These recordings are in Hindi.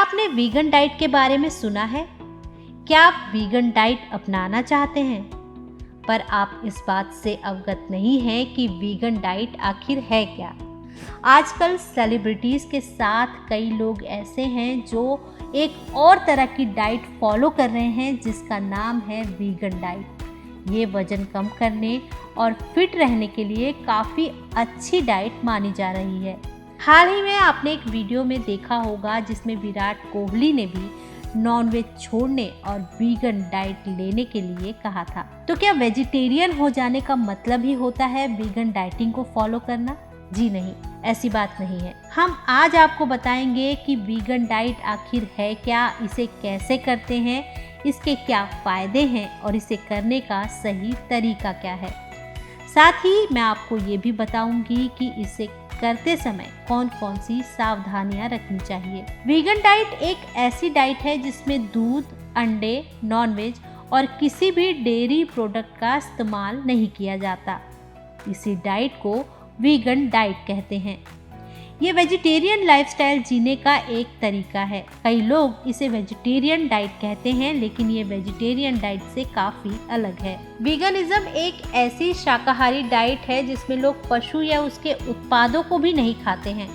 आपने वीगन डाइट के बारे में सुना है? क्या आप वीगन डाइट अपनाना चाहते हैं, पर आप इस बात से अवगत नहीं हैं कि वीगन डाइट आखिर है क्या? आजकल सेलिब्रिटीज़ के साथ कई लोग ऐसे हैं जो एक और तरह की डाइट फॉलो कर रहे हैं जिसका नाम है वीगन डाइट। ये वज़न कम करने और फिट रहने के लिए काफ़ी अच्छी डाइट मानी जा रही है। हाल ही में आपने एक वीडियो में देखा होगा जिसमें विराट कोहली ने भी नॉनवेज छोड़ने और वीगन डाइट लेने के लिए कहा था। तो क्या वेजिटेरियन हो जाने का मतलब ही होता है वीगन डाइटिंग को फॉलो करना? जी नहीं, ऐसी बात नहीं है। हम आज आपको बताएंगे कि वीगन डाइट आखिर है क्या, इसे कैसे करते हैं, इसके क्या फायदे हैं और इसे करने का सही तरीका क्या है। साथ ही मैं आपको ये भी बताऊंगी कि इसे करते समय कौन कौन सी सावधानियां रखनी चाहिए। वीगन डाइट एक ऐसी डाइट है जिसमें दूध, अंडे, नॉनवेज और किसी भी डेयरी प्रोडक्ट का इस्तेमाल नहीं किया जाता। इसी डाइट को वीगन डाइट कहते हैं। ये वेजिटेरियन लाइफस्टाइल जीने का एक तरीका है। कई लोग इसे वेजिटेरियन डाइट कहते हैं, लेकिन ये वेजिटेरियन डाइट से काफ़ी अलग है। वीगनिज्म एक ऐसी शाकाहारी डाइट है जिसमें लोग पशु या उसके उत्पादों को भी नहीं खाते हैं।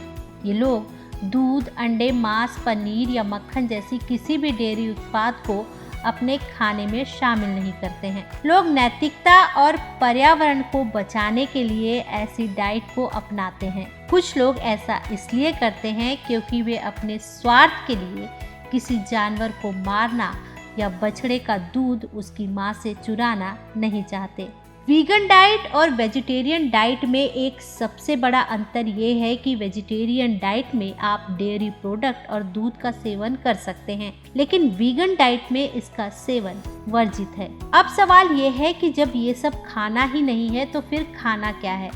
ये लोग दूध, अंडे, मांस, पनीर या मक्खन जैसी किसी भी डेयरी उत्पाद को अपने खाने में शामिल नहीं करते हैं। लोग नैतिकता और पर्यावरण को बचाने के लिए ऐसी डाइट को अपनाते हैं। कुछ लोग ऐसा इसलिए करते हैं क्योंकि वे अपने स्वार्थ के लिए किसी जानवर को मारना या बछड़े का दूध उसकी मां से चुराना नहीं चाहते। वीगन डाइट और वेजिटेरियन डाइट में एक सबसे बड़ा अंतर ये है कि वेजिटेरियन डाइट में आप डेयरी प्रोडक्ट और दूध का सेवन कर सकते हैं, लेकिन वीगन डाइट में इसका सेवन वर्जित है। अब सवाल ये है कि जब ये सब खाना ही नहीं है तो फिर खाना क्या है?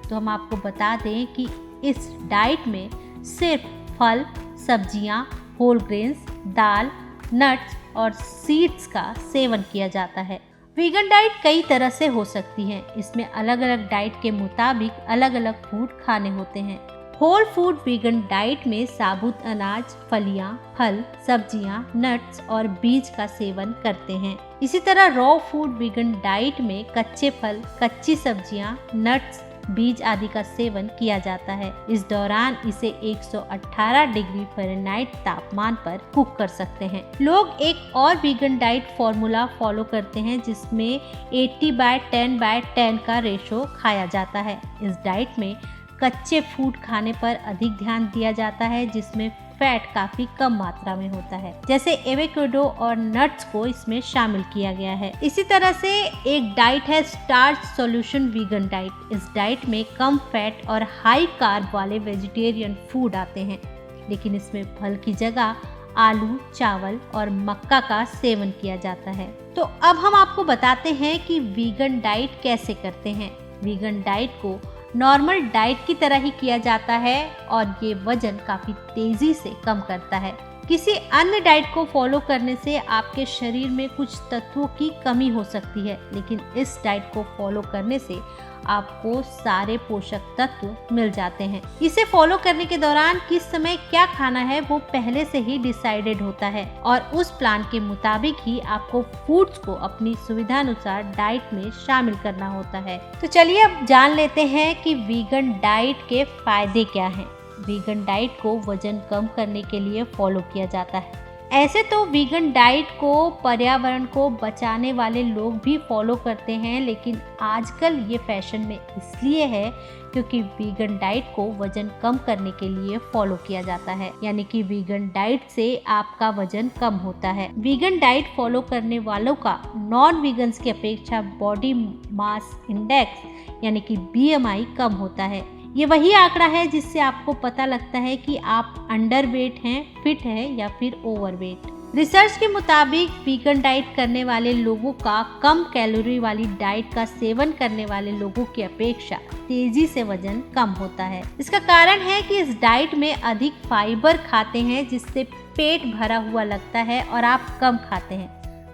तो हम आपको बता दें कि इस डाइट में सिर्फ फल, सब्जियां, होल ग्रेन्स, दाल, नट्स और सीड्स का सेवन किया जाता है। वीगन डाइट कई तरह से हो सकती है। इसमें अलग अलग डाइट के मुताबिक अलग अलग फूड खाने होते हैं। होल फूड वीगन डाइट में साबुत अनाज, फलियां, फल, सब्जियां, नट्स और बीज का सेवन करते हैं। इसी तरह रॉ फूड वीगन डाइट में कच्चे फल, कच्ची सब्जियां, नट्स, बीज आदि का सेवन किया जाता है। इस दौरान इसे 118 डिग्री फ़ारेनहाइट तापमान पर कुक कर सकते हैं। लोग एक और वीगन डाइट फॉर्मूला फॉलो करते हैं जिसमें 80/10/10 का रेशो खाया जाता है। इस डाइट में कच्चे फूड खाने पर अधिक ध्यान दिया जाता है जिसमें फैट काफी कम मात्रा में होता है, जैसे एवोकाडो और नट्स को इसमें शामिल किया गया है। इसी तरह से एक डाइट है स्टार्च सॉल्यूशन वीगन डाइट। इस डाइट में कम फैट और हाई कार्ब वाले वेजिटेरियन फूड आते हैं, लेकिन इसमें फल की जगह आलू, चावल और मक्का का सेवन किया जाता है। तो अब हम आपको बताते हैं कि वीगन डाइट कैसे करते हैं। वीगन डाइट को नॉर्मल डाइट की तरह ही किया जाता है और ये वजन काफी तेजी से कम करता है। किसी अन्य डाइट को फॉलो करने से आपके शरीर में कुछ तत्वों की कमी हो सकती है, लेकिन इस डाइट को फॉलो करने से आपको सारे पोषक तत्व मिल जाते हैं। इसे फॉलो करने के दौरान किस समय क्या खाना है वो पहले से ही डिसाइडेड होता है और उस प्लान के मुताबिक ही आपको फूड्स को अपनी सुविधा अनुसार डाइट में शामिल करना होता है। तो चलिए अब जान लेते हैं कि वीगन डाइट के फायदे क्या हैं। वीगन डाइट को वजन कम करने के लिए फॉलो किया जाता है। ऐसे तो वीगन डाइट को पर्यावरण को बचाने वाले लोग भी फॉलो करते हैं, लेकिन आजकल ये फैशन में इसलिए है क्योंकि वीगन डाइट को वजन कम करने के लिए फॉलो किया जाता है, यानी कि वीगन डाइट से आपका वजन कम होता है। वीगन डाइट फॉलो करने वालों का नॉन वीगन्स की अपेक्षा बॉडी मास इंडेक्स यानी कि BMI कम होता है। ये वही आंकड़ा है जिससे आपको पता लगता है कि आप अंडरवेट हैं, फिट हैं या फिर ओवरवेट। रिसर्च के मुताबिक वीगन डाइट करने वाले लोगों का कम कैलोरी वाली डाइट का सेवन करने वाले लोगों की अपेक्षा तेजी से वजन कम होता है। इसका कारण है कि इस डाइट में अधिक फाइबर खाते हैं जिससे पेट भरा हुआ लगता है और आप कम खाते हैं,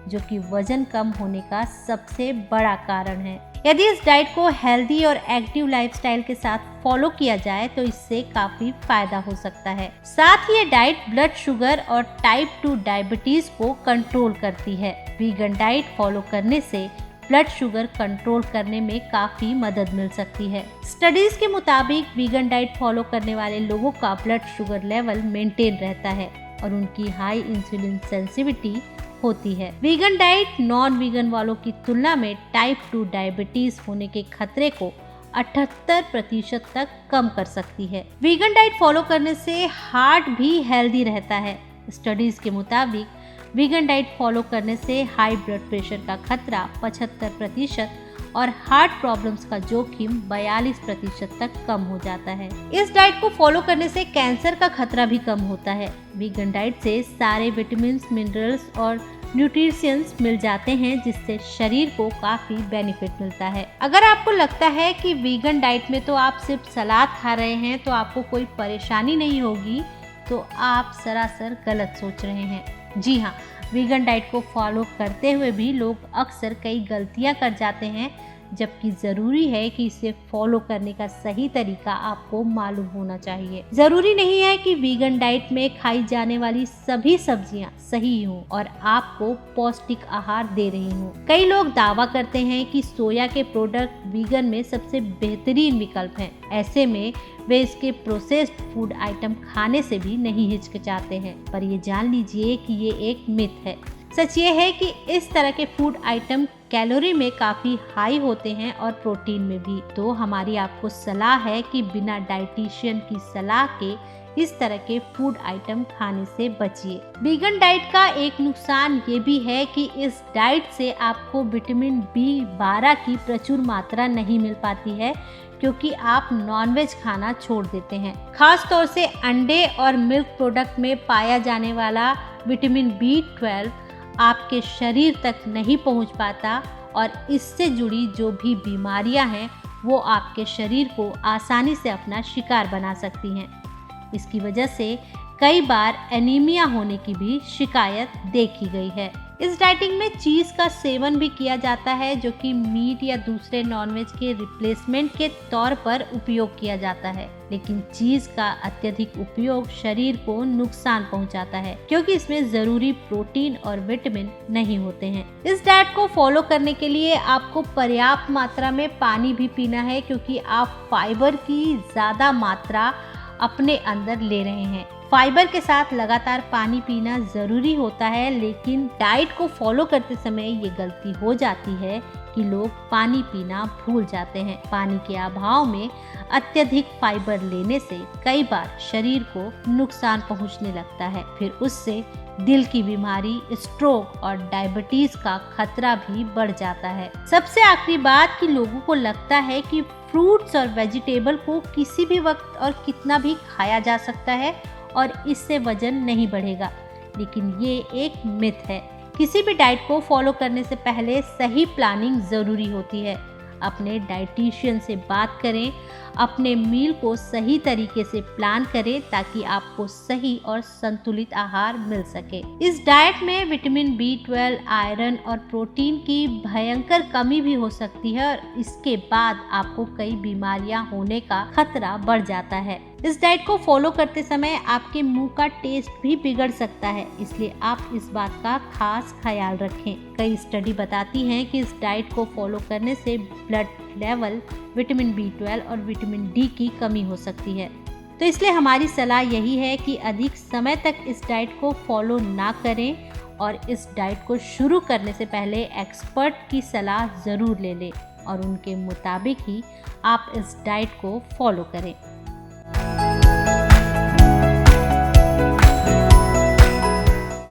जो कि वजन कम होने का सबसे बड़ा कारण है। यदि इस डाइट को हेल्दी और एक्टिव लाइफस्टाइल के साथ फॉलो किया जाए तो इससे काफी फायदा हो सकता है। साथ ही ये डाइट ब्लड शुगर और टाइप 2 डायबिटीज को कंट्रोल करती है। वीगन डाइट फॉलो करने से ब्लड शुगर कंट्रोल करने में काफी मदद मिल सकती है। स्टडीज के मुताबिक वीगन डाइट फॉलो करने वाले लोगों का ब्लड शुगर लेवल मेंटेन रहता है और उनकी हाई इंसुलिन सेंसिटिविटी होती है। वीगन डाइट नॉन वीगन वालों की तुलना में टाइप 2 डायबिटीज होने के खतरे को 78% तक कम कर सकती है। वीगन डाइट फॉलो करने से हार्ट भी हेल्दी रहता है। स्टडीज के मुताबिक वीगन डाइट फॉलो करने से हाई ब्लड प्रेशर का खतरा 75% और हार्ट प्रॉब्लम्स का जोखिम 42% तक कम हो जाता है। इस डाइट को फॉलो करने से कैंसर का खतरा भी कम होता है। वीगन डाइट से सारे विटामिन, मिनरल्स और न्यूट्रिशंस मिल जाते हैं जिससे शरीर को काफी बेनिफिट मिलता है। अगर आपको लगता है कि वीगन डाइट में तो आप सिर्फ सलाद खा रहे हैं तो आपको कोई परेशानी नहीं होगी, तो आप सरासर गलत सोच रहे हैं। जी हाँ, वीगन डाइट को फॉलो करते हुए भी लोग अक्सर कई गलतियां कर जाते हैं, जबकि ज़रूरी है कि इसे फॉलो करने का सही तरीका आपको मालूम होना चाहिए। ज़रूरी नहीं है कि वीगन डाइट में खाई जाने वाली सभी सब्जियां सही हों और आपको पौष्टिक आहार दे रही हों। कई लोग दावा करते हैं कि सोया के प्रोडक्ट वीगन में सबसे बेहतरीन विकल्प हैं। ऐसे में वे इसके प्रोसेस्ड फूड आइटम खाने से भी नहीं हिचकिचाते हैं, पर ये जान लीजिए कि ये एक मिथ है। सच ये है कि इस तरह के फूड आइटम कैलोरी में काफी हाई होते हैं और प्रोटीन में भी। तो हमारी आपको सलाह है कि बिना डाइटिशियन की सलाह के इस तरह के फूड आइटम खाने से बचिए। वीगन डाइट का एक नुकसान ये भी है कि इस डाइट से आपको विटामिन B12 की प्रचुर मात्रा नहीं मिल पाती है, क्योंकि आप नॉनवेज खाना छोड़ देते हैं। खास तौर से अंडे और मिल्क प्रोडक्ट में पाया जाने वाला विटामिन B12 आपके शरीर तक नहीं पहुंच पाता और इससे जुड़ी जो भी बीमारियां हैं वो आपके शरीर को आसानी से अपना शिकार बना सकती हैं। इसकी वजह से कई बार एनीमिया होने की भी शिकायत देखी गई है। इस डाइटिंग में चीज़ का सेवन भी किया जाता है, जो कि मीट या दूसरे नॉनवेज के रिप्लेसमेंट के तौर पर उपयोग किया जाता है। लेकिन चीज़ का अत्यधिक उपयोग शरीर को नुकसान पहुंचाता है, क्योंकि इसमें ज़रूरी प्रोटीन और विटामिन नहीं होते हैं। इस डाइट को फॉलो करने के लिए आपको पर्याप्त मात्रा में पानी भी पीना है, क्योंकि आप फाइबर की ज़्यादा मात्रा अपने अंदर ले रहे हैं। फाइबर के साथ लगातार पानी पीना ज़रूरी होता है, लेकिन डाइट को फॉलो करते समय ये गलती हो जाती है कि लोग पानी पीना भूल जाते हैं। पानी के अभाव में अत्यधिक फाइबर लेने से कई बार शरीर को नुकसान पहुंचने लगता है। फिर उससे दिल की बीमारी, स्ट्रोक और डायबिटीज का खतरा भी बढ़ जाता है। सबसे आखिरी बात कि लोगों को लगता है कि फ्रूट्स और वेजिटेबल को किसी भी वक्त और कितना भी खाया जा सकता है और इससे वजन नहीं बढ़ेगा, लेकिन ये एक मिथ है। किसी भी डाइट को फॉलो करने से पहले सही प्लानिंग ज़रूरी होती है। अपने डाइटिशियन से बात करें, अपने मील को सही तरीके से प्लान करें ताकि आपको सही और संतुलित आहार मिल सके। इस डाइट में विटामिन B12, आयरन और प्रोटीन की भयंकर कमी भी हो सकती है और इसके बाद आपको कई बीमारियां होने का खतरा बढ़ जाता है। इस डाइट को फॉलो करते समय आपके मुंह का टेस्ट भी बिगड़ सकता है, इसलिए आप इस बात का खास ख्याल रखें। कई स्टडी बताती हैं कि इस डाइट को फॉलो करने से ब्लड लेवल, विटामिन B12 और विटामिन D की कमी हो सकती है। तो इसलिए हमारी सलाह यही है कि अधिक समय तक इस डाइट को फॉलो ना करें और इस डाइट को शुरू करने से पहले एक्सपर्ट की सलाह ज़रूर ले लें और उनके मुताबिक ही आप इस डाइट को फॉलो करें।